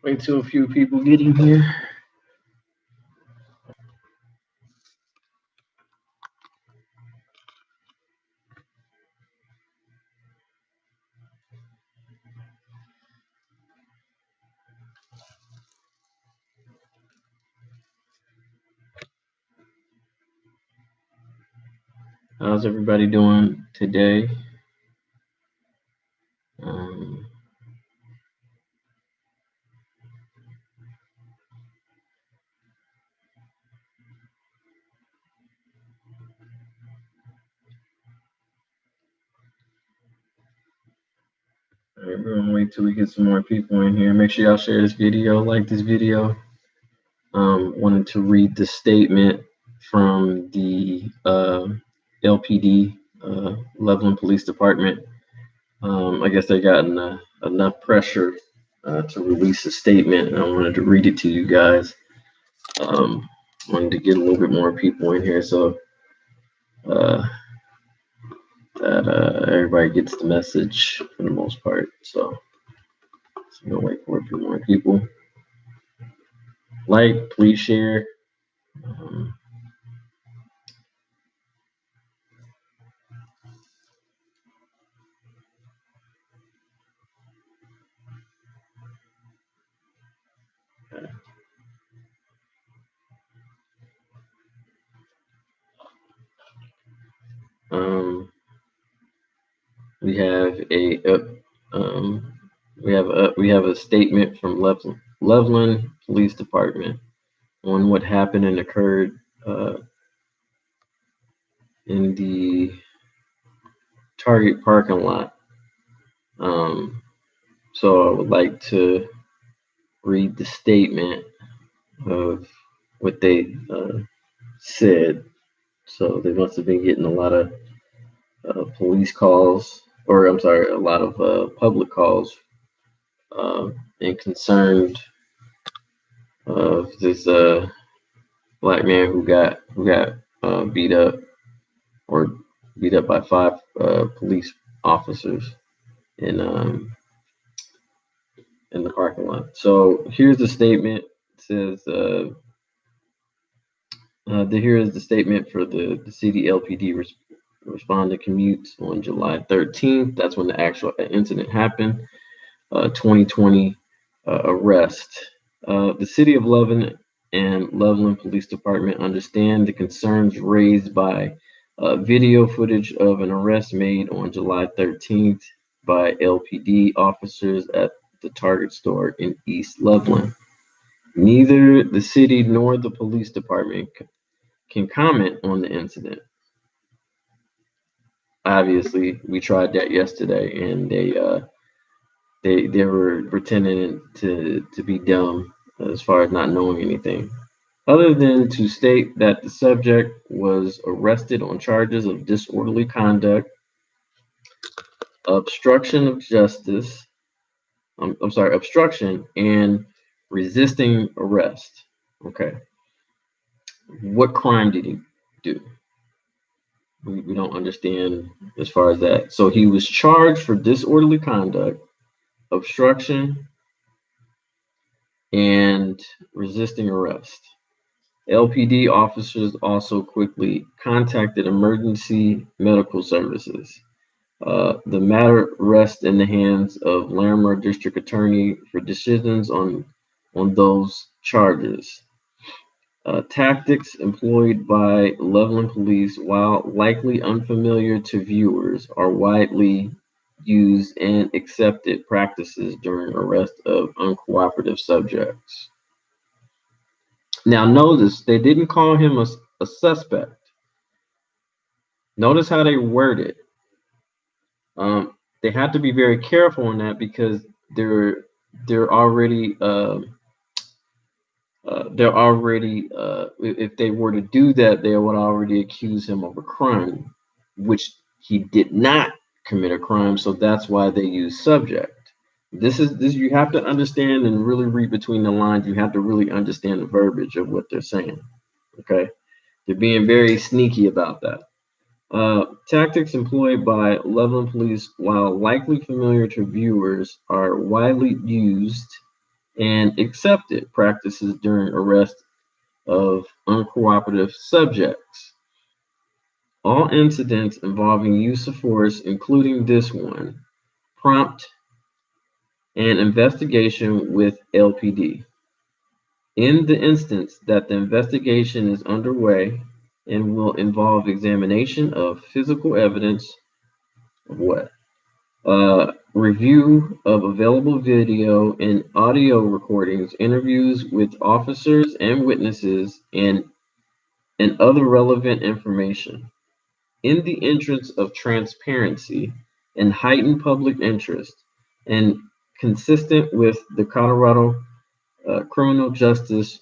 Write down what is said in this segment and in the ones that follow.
Wait till a few people get in here. How's everybody doing today? Um, all right, we're gonna wait till we get some more people in here. Make sure y'all share this video, like this video. Wanted to read the statement from the LPD, Loveland Police Department. I guess they got enough pressure to release a statement, and I wanted to read it to you guys. Wanted to get a little bit more people in here so uh, that everybody gets the message for the most part. So I'm gonna wait for a few more people. Like, please share. Um, um, we have um, we have a statement from Loveland Police Department on what happened and occurred in the Target parking lot. So I would like to read the statement of what they said. So they must have been getting a lot of police calls, or I'm sorry, a lot of public calls, and concerned of this black man who got beat up or beat up by 5 police officers in in the parking lot. So here's the statement. It says here is the statement for the city LPD responded commutes on July 13th. That's when the actual incident happened. 2020 arrest. The city of Loveland and Loveland Police Department understand the concerns raised by video footage of an arrest made on July 13th by LPD officers at the Target store in East Loveland. Neither the city nor the police department can comment on the incident. Obviously, we tried that yesterday, and they were pretending to be dumb as far as not knowing anything, other than to state that the subject was arrested on charges of disorderly conduct, obstruction of justice. I'm sorry, obstruction and resisting arrest. Okay, what crime did he do? We don't understand as far as that. So he was charged for disorderly conduct, obstruction, and resisting arrest. LPD officers also quickly contacted emergency medical services. The matter rests in the hands of Larimer District Attorney for decisions on those charges. Tactics employed by Loveland Police, while likely unfamiliar to viewers, are widely used and accepted practices during arrest of uncooperative subjects. Now, notice they didn't call him a suspect. Notice how they word it. They have to be very careful on that because they're already if they were to do that, they would already accuse him of a crime, which he did not commit a crime. So that's why they use subject. This you have to understand and really read between the lines. You have to really understand the verbiage of what they're saying. Okay, they're being very sneaky about that. Tactics employed by Loveland police, while likely familiar to viewers, are widely used and accepted practices during arrest of uncooperative subjects. All incidents involving use of force, including this one, prompt an investigation with LPD. In the instance that the investigation is underway and will involve examination of physical evidence of what? Review of available video and audio recordings, interviews with officers and witnesses, and other relevant information. In the interest of transparency and heightened public interest, and consistent with the Colorado Criminal Justice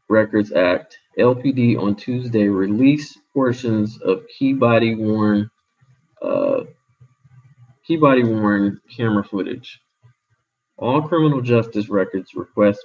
Records Act, LPD on Tuesday released portions of uh, key body worn camera footage. All criminal justice records requests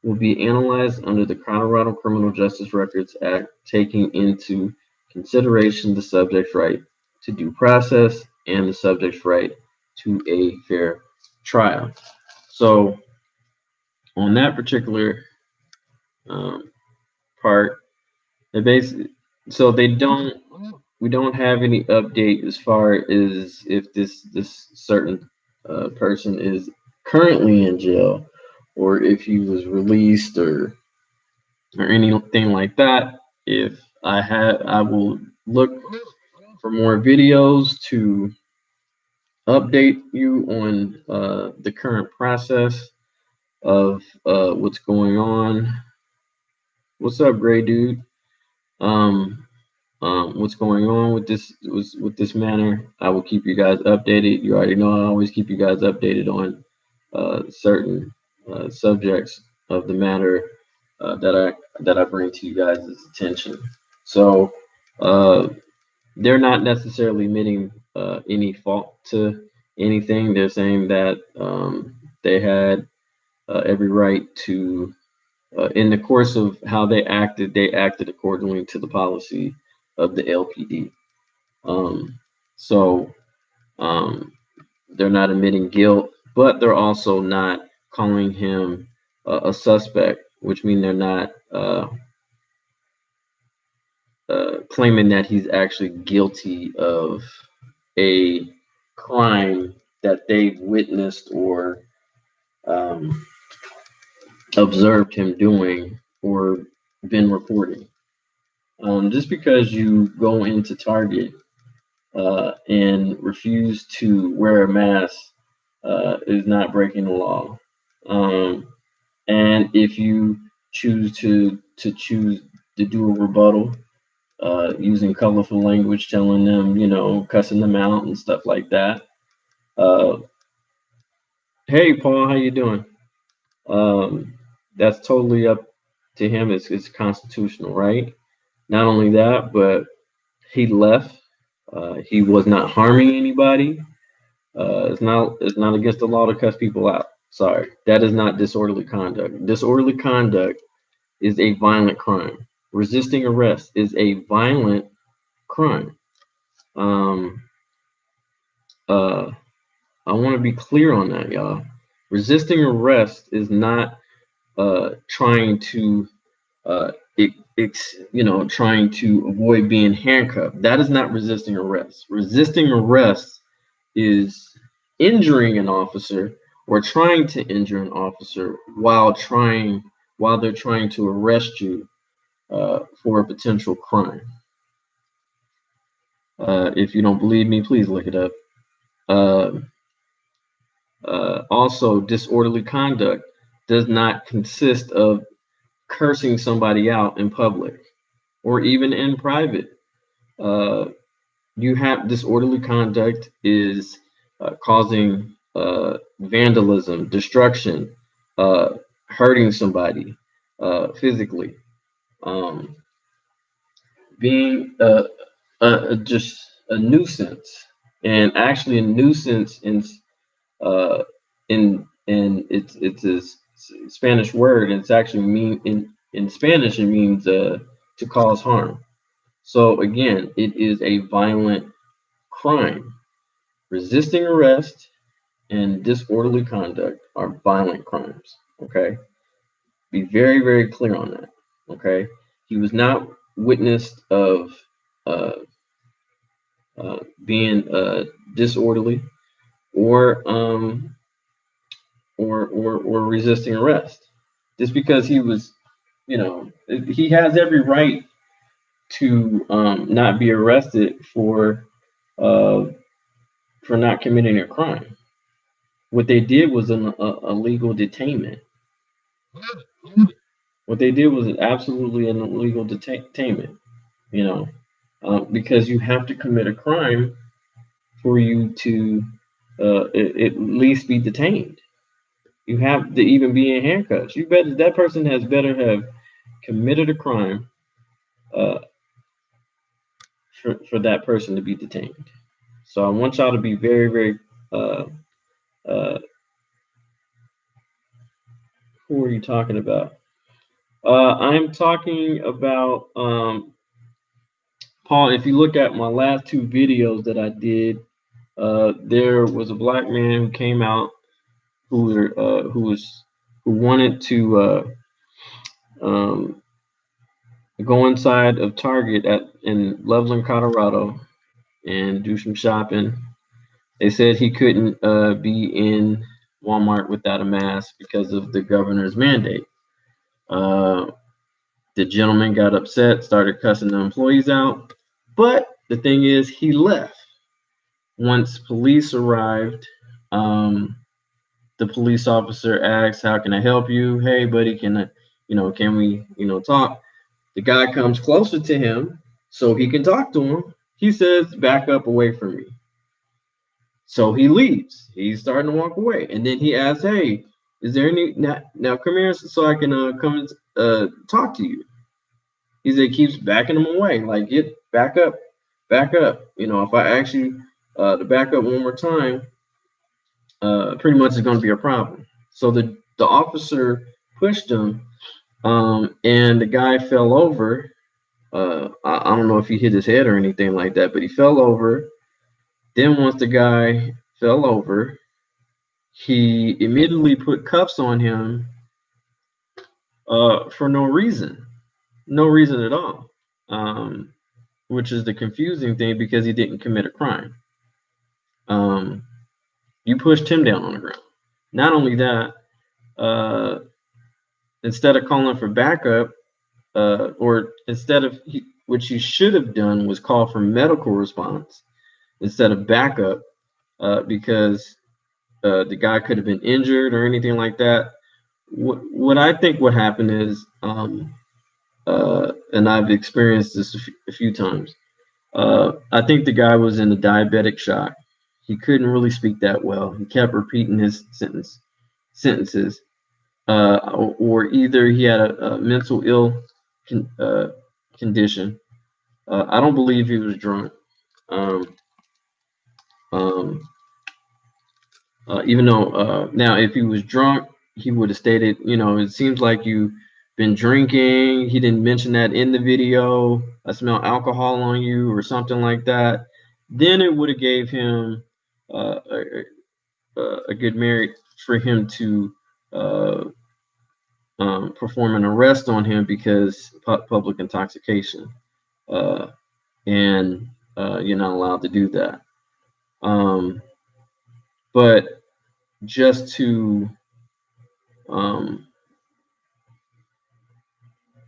will be analyzed under the Colorado Criminal Justice Records Act, taking into consideration the subject's right to due process and the subject's right to a fair trial. So, on that particular um, part, they basically, so they don't, we don't have any update as far as if this certain person is currently in jail, or if he was released, or anything like that. If I have, I will look for more videos to update you on the current process of what's going on. What's up, Gray Dude? Um, what's going on with this matter? I will keep you guys updated. You already know I always keep you guys updated on certain subjects of the matter that I bring to you guys' attention. So uh, they're not necessarily admitting any fault to anything. They're saying that they had every right to, in the course of how they acted accordingly to the policy of the LPD. Um, so um, they're not admitting guilt, but they're also not calling him a suspect, which means they're not claiming that he's actually guilty of a crime that they've witnessed or um, observed him doing or been reporting. Just because you go into Target and refuse to wear a mask is not breaking the law. And if you choose to do a rebuttal using colorful language, telling them, cussing them out and stuff like that. Uh, hey, Paul, how you doing? That's totally up to him. It's constitutional, right? Not only that, but he left. He was not harming anybody. It's not against the law to cuss people out. Sorry, that is not disorderly conduct. Disorderly conduct is a violent crime. Resisting arrest is a violent crime. Um, uh, I want to be clear on that, y'all. Resisting arrest is not trying to uh, trying to avoid being handcuffed. That is not resisting arrest. Resisting arrest is injuring an officer or trying to injure an officer while they're trying to arrest you for a potential crime. If you don't believe me, please look it up. Uh, Also, disorderly conduct does not consist of cursing somebody out in public or even in private. Uh, you have disorderly conduct is causing vandalism, destruction, hurting somebody physically, um, being just a nuisance, and actually a nuisance uh, it's a Spanish word, and it's actually mean in Spanish it means to cause harm. So again, it is a violent crime. Resisting arrest and disorderly conduct are violent crimes. Okay, be very, very clear on that. Okay, he was not witnessed of uh, being disorderly or or resisting arrest. Just because he was, he has every right to not be arrested uh, for not committing a crime. What they did was a legal detainment. What they did was absolutely an illegal detainment. You know, because you have to commit a crime for you to at least be detained. You have to even be in handcuffs. You better that person has better have committed a crime uh, for that person to be detained. So I want y'all to be very, very. Uh, uh, who are you talking about? I'm talking about Paul. If you look at my last two videos that I did, there was a black man who came out who wanted to um, go inside of Target in Loveland, Colorado, and do some shopping. They said he couldn't be in Walmart without a mask because of the governor's mandate. Uh, the gentleman got upset, started cussing the employees out, but the thing is, he left. Once police arrived, the police officer asked, "How can I help you?" "Hey, buddy, can we, talk?" The guy comes closer to him so he can talk to him. He says, "Back up away from me." So he leaves. He's starting to walk away, and then he asks, "Hey, is there any now? Come here so I can come and talk to you." He said, keeps backing him away, like get back up, back up. If I ask you to back up one more time, pretty much it's going to be a problem. So the officer pushed him, and the guy fell over. I don't know if he hit his head or anything like that, but he fell over. Then once the guy fell over, he immediately put cuffs on him for no reason at all, which is the confusing thing because he didn't commit a crime. Um, you pushed him down on the ground. Not only that, uh, instead of calling for backup, or instead of what you should have done was call for medical response instead of backup, because the guy could have been injured or anything like that. What I think what happened is, and I've experienced this a few times. I think the guy was in a diabetic shock. He couldn't really speak that well. He kept repeating his sentences, or either he had a mental ill condition. I don't believe he was drunk. Um, um, Even though now, if he was drunk, he would have stated, it seems like you've been drinking. He didn't mention that in the video. I smell alcohol on you or something like that. Then it would have gave him a good merit for him to uh, perform an arrest on him because public intoxication, uh, and you're not allowed to do that. Um, but just to um,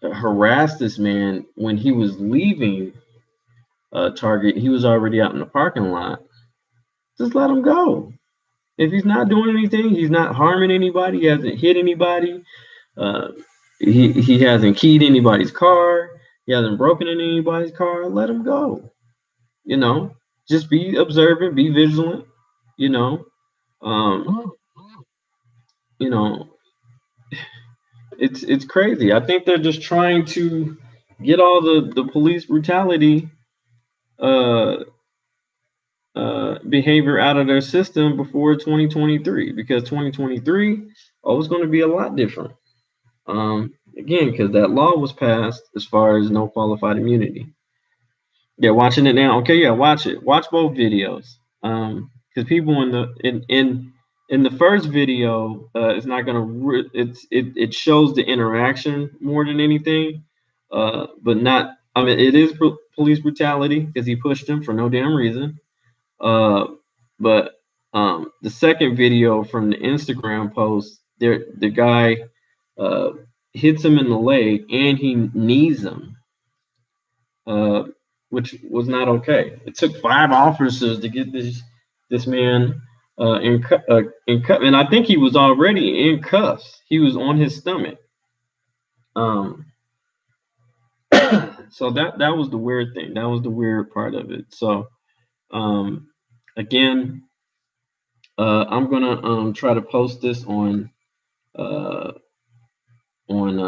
harass this man when he was leaving Target, he was already out in the parking lot. Just let him go. If he's not doing anything, he's not harming anybody. He hasn't hit anybody. Uh, he hasn't keyed anybody's car. He hasn't broken in anybody's car. Let him go. Just be observant, be vigilant. You know, um, you know, it's crazy. I think they're just trying to get all the police brutality uh, behavior out of their system before 2023, because 2023, it's going to be a lot different. Again, because that law was passed as far as no qualified immunity. Yeah, watching it now. Okay, yeah, watch it. Watch both videos. Because people in the first video, it's not gonna. It shows the interaction more than anything. But not. I mean, it is police brutality because he pushed him for no damn reason. Uh, but the second video from the Instagram post, there the guy uh hits him in the leg and he knees him, uh, which was not okay. It took 5 officers to get this man in cuff, and I think he was already in cuffs. He was on his stomach. Um, so that was the weird thing. That was the weird part of it. So um, again, I'm gonna try to post this uh, on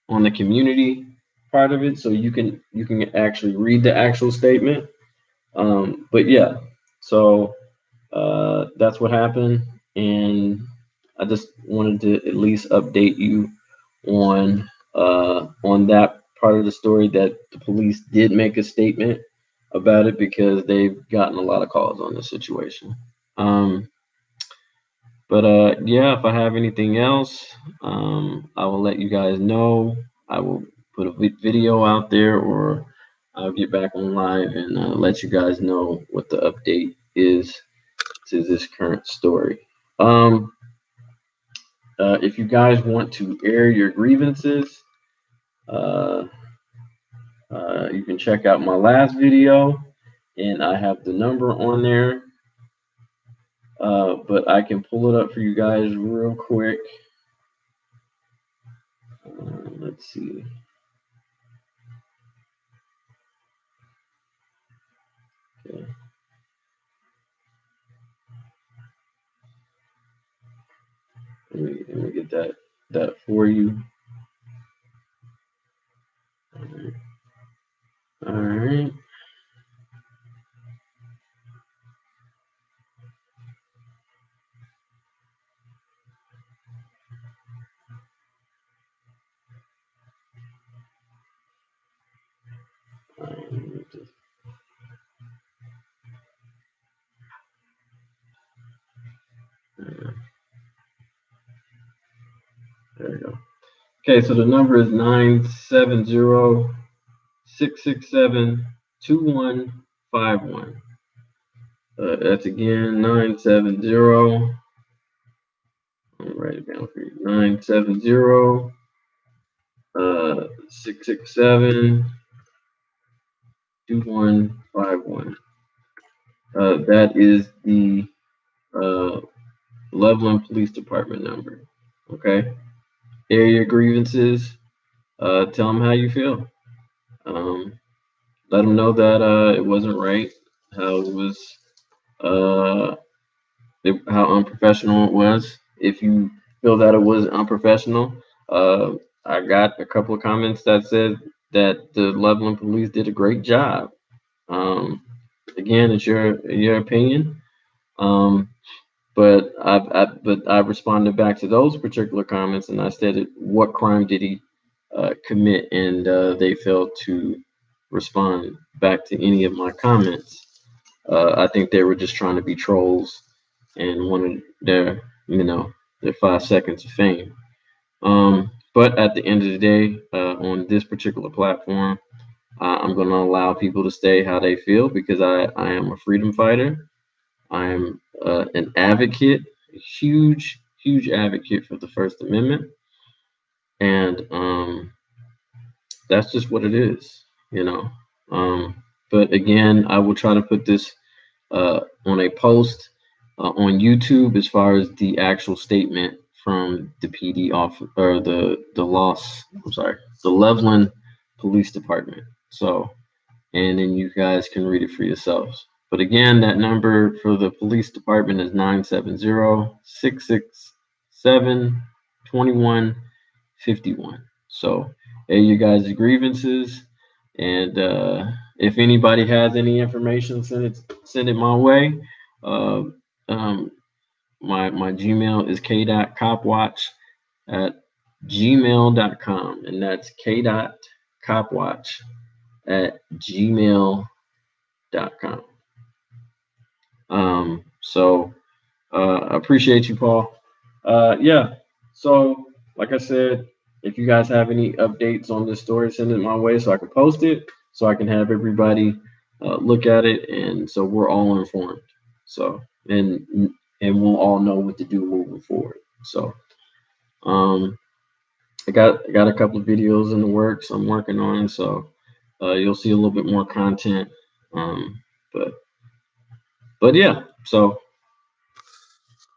on the community part of it, so you can actually read the actual statement. But yeah, so that's what happened, and I just wanted to at least update you on that part of the story, that the police did make a statement about it because they've gotten a lot of calls on the situation. Um, but yeah, if I have anything else, I will let you guys know. I will put a video out there, or I'll get back on live and let you guys know what the update is to this current story. Um, if you guys want to air your grievances, uh, you can check out my last video, and I have the number on there. But I can pull it up for you guys real quick. Let's see. Okay. Let me get that for you. All right. All right. Just, there we go. Okay, so the number is 970-667-2151. That's again 970. I'll write it down for you. 970 667 2151. That is the uh, Loveland Police Department number. Okay. Air your grievances. Tell them how you feel. Um, let them know that it wasn't right. How it was. Uh, how unprofessional it was. If you feel that it was unprofessional, uh, I got a couple of comments that said that the Loveland police did a great job. Um, again, it's your opinion. Um, but I responded back to those particular comments, and I stated what crime did he commit, and they failed to respond back to any of my comments. I think they were just trying to be trolls and wanted their 5 seconds of fame. But at the end of the day, on this particular platform, I'm going to allow people to stay how they feel because I am a freedom fighter. I am an advocate, a huge advocate for the First Amendment, and that's just what it is, you know. But again, I will try to put this on a post on YouTube as far as the actual statement from the PD off or the loss. I'm sorry, the Loveland Police Department. So, and then you guys can read it for yourselves. But again, that number for the police department is 970-667-2151. So, hey, you guys' grievances, and if anybody has any information, send it my way. Uh, um, my Gmail is k.copwatch at gmail.com, and that's k.copwatch at gmail.com. So I appreciate you, Paul. Yeah. So, like I said, if you guys have any updates on this story, send it my way so I can post it, so I can have everybody look at it, and so we're all informed. So, and we'll all know what to do moving forward. So, um, I got a couple of videos in the works I'm working on, so you'll see a little bit more content. Um, but yeah. So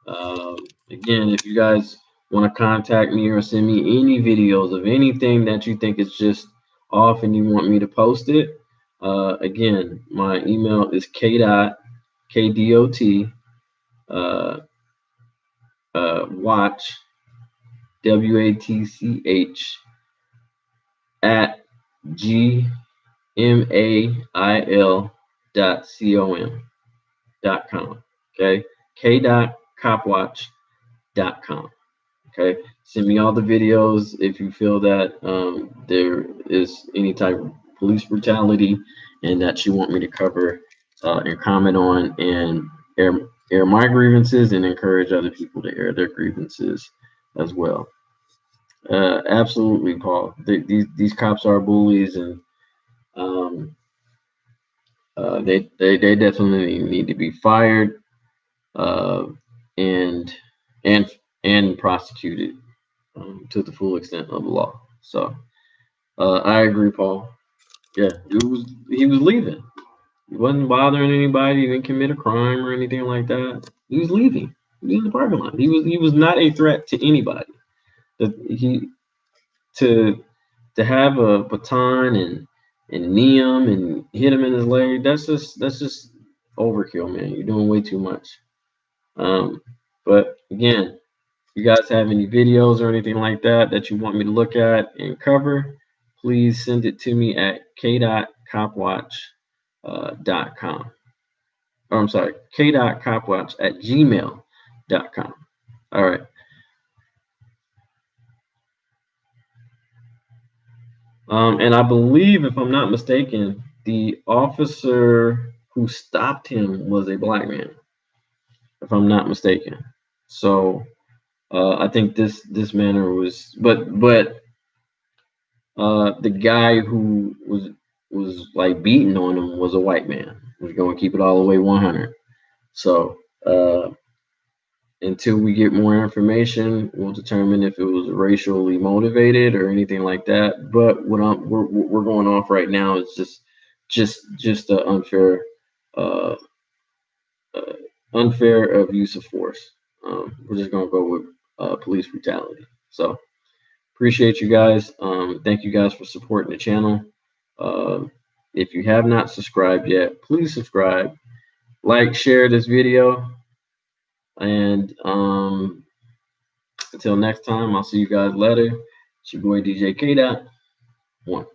Um, again, if you guys want to contact me or send me any videos of anything that you think is just off and you want me to post it, again, my email is kdot uh, watch watch at gmail.com. Okay, k.copwatch.com. Okay, send me all the videos if you feel that there is any type of police brutality and that you want me to cover and comment on, and air air my grievances and encourage other people to air their grievances as well. Absolutely, Paul. These cops are bullies, and um, they definitely need to be fired uh, and and and prosecuted to the full extent of the law. So I agree, Paul. Yeah, he was leaving. He wasn't bothering anybody. He didn't commit a crime or anything like that. He was leaving. He was in the parking lot. He was not a threat to anybody. That he to have a baton and knee him and hit him in his leg. That's just overkill, man. You're doing way too much. Um, but again, you guys have any videos or anything like that that you want me to look at and cover, please send it to me at k.copwatch.com. Or I'm sorry, k.copwatch at gmail.com. All right. And I believe, if I'm not mistaken, the officer who stopped him was a black man, if I'm not mistaken. So I think this manner was, but the guy who was like beating on him was a white man. We're going to keep it all the way 100. So until we get more information, we'll determine if it was racially motivated or anything like that. But we're going off right now is just the uh, uh, unfair of use of force. We're just going to go with police brutality. So appreciate you guys. Thank you guys for supporting the channel. Uh, if you have not subscribed yet, please subscribe, like, share this video, and until next time, I'll see you guys later. It's your boy DJ K. Dot 1.